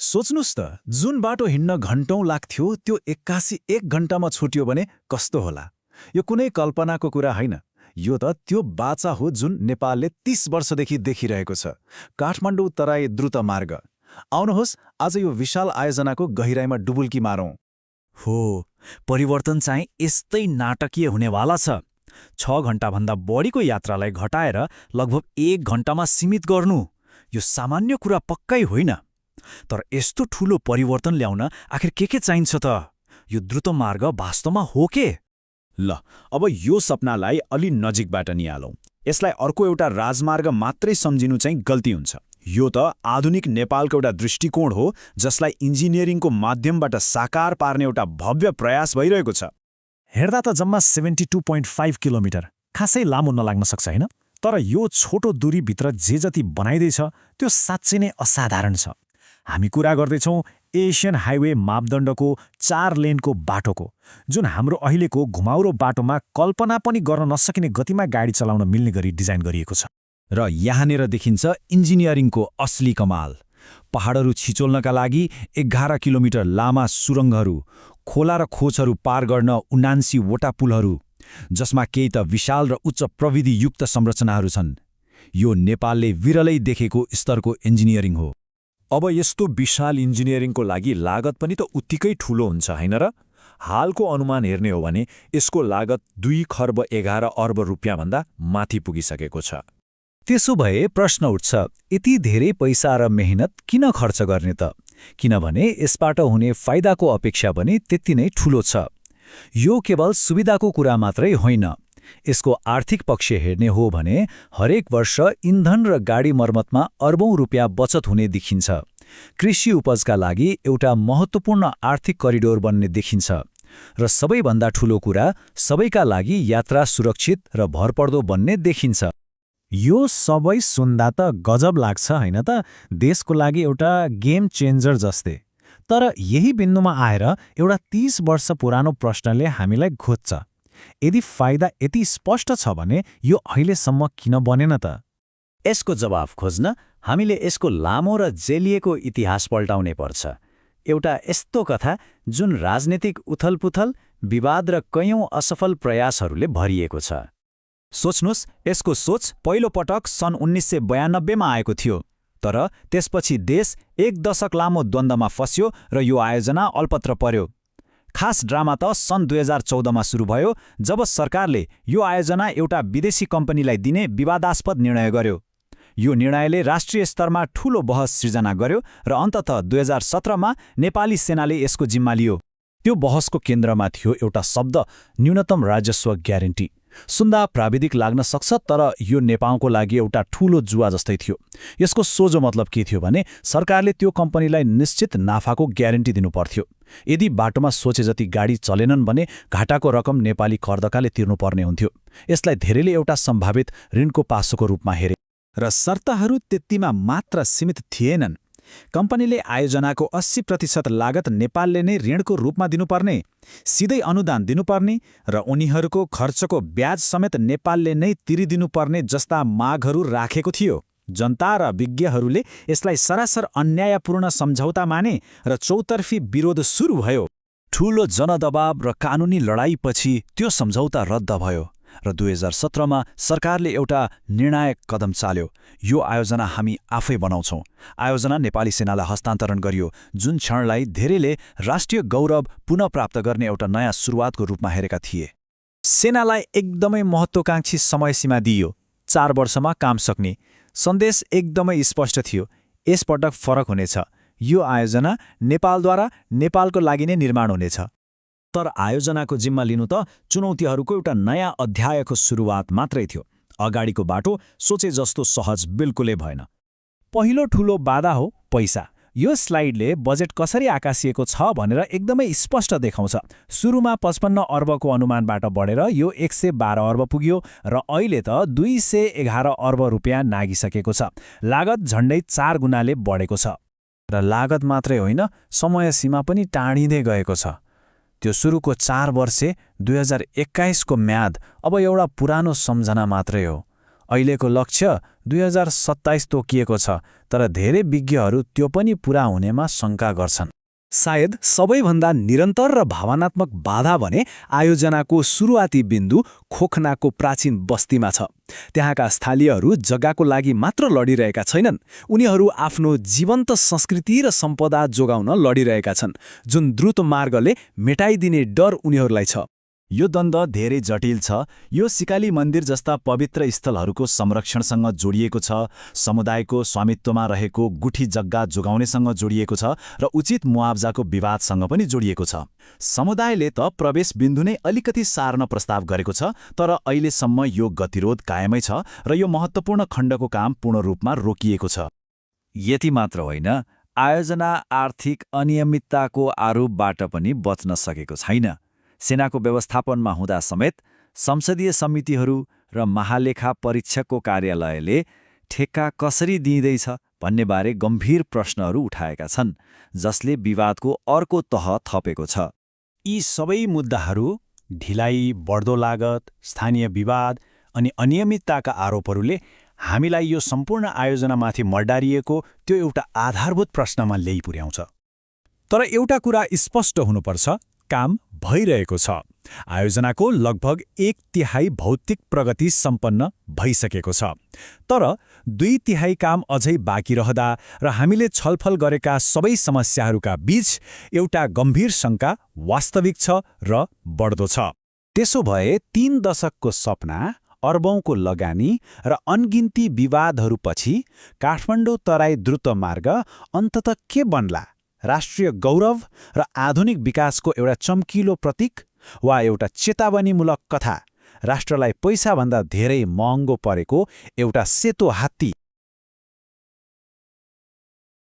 सोच्नुस् त जुन बाटो हिँड्न घन्टौं लाग्थ्यो त्यो 81 घण्टामा छुट्यो भने कस्तो होला। यो कुनै कल्पनाको कुरा होइन, यो त त्यो बाचा हो जुन नेपालले 30 वर्षदेखि देखिरहेको छ। काठमाडौँ तराई द्रुत मार्ग। आउनुहोस् आज यो विशाल आयोजनाको गहिराईमा डुबुल्की मारौँ। हो, परिवर्तन चाहिँ यस्तै नाटकीय हुनेवाला छ। 6 घण्टाभन्दा बढीको यात्रालाई घटाएर लगभग 1 घण्टामा सीमित गर्नु, यो सामान्य कुरा पक्कै होइन। तर यस्तो ठूलो परिवर्तन ल्याउन आखिर के चाहिन्छ त? यो द्रुत मार्ग वास्तवमा हो के? ल, अब यो सपनालाई अलि नजिकबाट निहालौँ। यसलाई अर्को एउटा राजमार्ग मात्रै सम्झिनु चाहिँ गल्ती हुन्छ। यो त आधुनिक नेपालको एउटा दृष्टिकोण हो जसलाई इन्जिनियरिङको माध्यमबाट साकार पार्ने एउटा भव्य प्रयास भइरहेको छ। हेर्दा त जम्मा 72.5 किलोमिटर, खासै लामो नलाग्न सक्छ होइन? तर यो छोटो दूरीभित्र जे जति बनाइदैछ त्यो साँच्चै नै असाधारण छ। हामी कुरा गर्दैछौँ एसियन हाइवे मापदण्डको 4 लेनको बाटोको, जुन हाम्रो अहिलेको घुमाउरो बाटोमा कल्पना पनि गर्न नसकिने गतिमा गाडी चलाउन मिल्ने गरी डिजाइन गरिएको छ। र यहाँनिर देखिन्छ इन्जिनियरिङको असली कमाल। पहाडहरू छिचोल्नका लागि 11 किलोमिटर लामा सुरङ्गहरू, खोला र खोजहरू पार गर्न 79वटा पुलहरू, जसमा केही त विशाल र उच्च प्रविधियुक्त संरचनाहरू छन्। यो नेपालले विरलै देखेको स्तरको इन्जिनियरिङ हो। अब यस्तो विशाल इन्जिनियरिङको लागि लागत पनि त उत्तिकै ठूलो हुन्छ हैन र? हालको अनुमान हेर्ने हो भने यसको लागत 2 खर्ब 11 अर्ब रुपियाँभन्दा माथि पुगिसकेको छ। त्यसो भए प्रश्न उठ्छ, यति धेरै पैसा र मेहनत किन खर्च गर्ने त? किनभने यसबाट हुने फाइदाको अपेक्षा पनि त्यति नै ठूलो छ। यो केवल सुविधाको कुरा मात्रै होइन। यसको आर्थिक पक्ष हेर्ने हो भने हरेक वर्ष इन्धन र गाडी मर्मतमा अर्बौं रुपियाँ बचत हुने देखिन्छ। कृषि उपजका लागि एउटा महत्त्वपूर्ण आर्थिक करिडोर बन्ने देखिन्छ। र सबैभन्दा ठूलो कुरा, सबैका लागि यात्रा सुरक्षित र भरपर्दो बन्ने देखिन्छ। यो सबै सुन्दा त गजब लाग्छ होइन त? देशको लागि एउटा गेम चेन्जर जस्तै। तर यही बिन्दुमा आएर एउटा 30 वर्ष पुरानो प्रश्नले हामीलाई घोच्छ। यदि फाइदा यति स्पष्ट छ भने यो अहिलेसम्म किन बनेन त? यसको जवाफ खोज्न हामीले यसको लामो र जेलिएको इतिहास पल्टाउनै पर्छ। एउटा यस्तो कथा जुन राजनीतिक उथलपुथल, विवाद र कयौं असफल प्रयासहरूले भरिएको छ। सोच्नुस्, यसको सोच पहिलो पटक सन् 1992 मा आएको थियो। तर त्यसपछि देश 1 दशक लामो द्वन्द्वमा फस्यो र यो आयोजना अल्पत्र पर्यो। खास ड्रामा त सन् 2014 मा सुरु भयो, जब सरकारले यो आयोजना एउटा विदेशी कम्पनीलाई दिने विवादास्पद निर्णय गर्यो। यो निर्णयले राष्ट्रिय स्तरमा ठूलो बहस सृजना गर्यो र अन्ततः 2017 मा नेपाली सेनाले यसको जिम्मा लियो। त्यो बहसको केन्द्रमा थियो एउटा शब्द, न्यूनतम राजस्व ग्यारेन्टी। सुन्दा प्राविधिक लाग्न सक्छ, तर यो नेपालको लागि एउटा ठूलो जुवा जस्तै थियो। यसको सोझो मतलब के थियो भने सरकारले त्यो कम्पनीलाई निश्चित नाफाको ग्यारेन्टी दिनुपर्थ्यो। यदि बाटोमा सोचे जति गाडी चलेनन् भने घाटाको रकम नेपाली करदाताले तिर्नुपर्ने हुन्थ्यो। यसलाई धेरैले एउटा सम्भावित ऋणको पासोको रूपमा हेरे। र शर्तहरू त्यतिमा मात्र सीमित थिएनन्। कम्पनीले आयोजनाको 80% लागत नेपालले नै ऋणको रूपमा दिनुपर्ने, सिधै अनुदान दिनुपर्ने र उनीहरूको खर्चको ब्याज समेत नेपालले नै तिरिदिनुपर्ने जस्ता मागहरू राखेको थियो। जनता र विज्ञहरूले यसलाई सरासर अन्यायपूर्ण सम्झौता माने र चौतर्फी विरोध सुरु भयो। ठूलो जनदबाव र कानुनी लडाईँपछि त्यो सम्झौता रद्द भयो र 2017 मा सरकारले एउटा निर्णायक कदम चाल्यो। यो आयोजना हामी आफै बनाउँछौँ। आयोजना नेपाली सेनालाई हस्तान्तरण गरियो, जुन क्षणलाई धेरैले राष्ट्रिय गौरव पुनः प्राप्त गर्ने एउटा नयाँ सुरुवातको रूपमा हेरेका थिए। सेनालाई एकदमै महत्त्वकांक्षी समयसीमा दिइयो, 4 वर्षमा काम सक्ने। सन्देश एकदमै स्पष्ट थियो, यसपटक फरक हुनेछ। यो आयोजना नेपालद्वारा नेपालको लागि नै निर्माण हुनेछ। तर आयोजनाको जिम्मा लिनु त चुनौतीहरूको एउटा नयाँ अध्यायको सुरुवात मात्रै थियो। अगाडिको बाटो सोचे जस्तो सहज बिल्कुलै भएन। पहिलो ठूलो बाधा हो पैसा। यो स्लाइडले बजेट कसरी आकाशिएको छ भनेर एकदमै स्पष्ट देखाउँछ। सुरुमा 55 अर्बको अनुमानबाट बढेर यो 112 अर्ब पुग्यो र अहिले त 211 अर्ब रुपियाँ नागिसकेको छ। लागत झण्डै 4 गुणाले बढेको छ। र लागत मात्रै होइन, समय सीमा पनि टाढिँदै गएको छ। त्यो सुरुको 4 वर्षे 2021 को म्याद अब एउटा पुरानो सम्झना मात्रै हो। अहिलेको लक्ष्य 2027 तोकिएको छ, तर धेरै विज्ञहरू त्यो पनि पूरा हुनेमा शङ्का गर्छन्। सायद सबैभन्दा निरन्तर र भावनात्मक बाधा भने आयोजनाको सुरुवाती बिन्दु खोखनाको प्राचीन बस्तीमा छ। त्यहाँका स्थालीयहरू जग्गाको लागि मात्र लडिरहेका छैनन्, उनीहरू आफ्नो जीवन्त संस्कृति र सम्पदा जोगाउन लडिरहेका छन्, जुन द्रुत मार्गले मेटाइदिने डर उनीहरूलाई छ। यो द्वन्द धेरै जटिल छ। यो सिकाली मन्दिर जस्ता पवित्र स्थलहरूको संरक्षणसँग जोडिएको छ, समुदायको स्वामित्वमा रहेको गुठी जग्गा जोगाउनेसँग जोडिएको छ र उचित मुआब्जाको विवादसँग पनि जोडिएको छ। समुदायले त प्रवेश बिन्दु नै अलिकति सार्न प्रस्ताव गरेको छ, तर अहिलेसम्म यो गतिरोध कायमै छ र यो महत्त्वपूर्ण खण्डको काम पूर्ण रूपमा रोकिएको छ। यति मात्र होइन, आयोजना आर्थिक अनियमितताको आरोपबाट पनि बच्न सकेको छैन। सेनाको व्यवस्थापनमा हुँदा समेत संसदीय समितिहरू र महालेखा परीक्षकको कार्यालयले ठेक्का कसरी दिइँदैछ भन्नेबारे गम्भीर प्रश्नहरू उठाएका छन्, जसले विवादको अर्को तह थपेको छ। यी सबै मुद्दाहरू, ढिलाइ, बढ्दो लागत, स्थानीय विवाद अनि अनियमितताका आरोपहरूले हामीलाई यो सम्पूर्ण आयोजनामाथि मड्डारिएको त्यो एउटा आधारभूत प्रश्नमा ल्याइ पुर्याउँछ। तर एउटा कुरा स्पष्ट हुनुपर्छ, काम भइरहेको छ। आयोजनाको लगभग 1/3 भौतिक प्रगति सम्पन्न भइसकेको छ, तर 2/3 काम अझै बाँकी रहँदा र हामीले छलफल गरेका सबै समस्याहरूका बीच एउटा गम्भीर शङ्का वास्तविक छ र बढ्दो छ। त्यसो भए 3 दशकको सपना, अर्बौंको लगानी र अनगिन्ती विवादहरूपछि काठमाडौँ तराई द्रुत मार्ग अन्ततः के बन्ला? राष्ट्रिय गौरव र आधुनिक विकासको एउटा चम्किलो प्रतीक, वा एउटा चेतावनीमूलक कथा, राष्ट्रलाई पैसाभन्दा धेरै महँगो परेको एउटा सेतो हात्ती?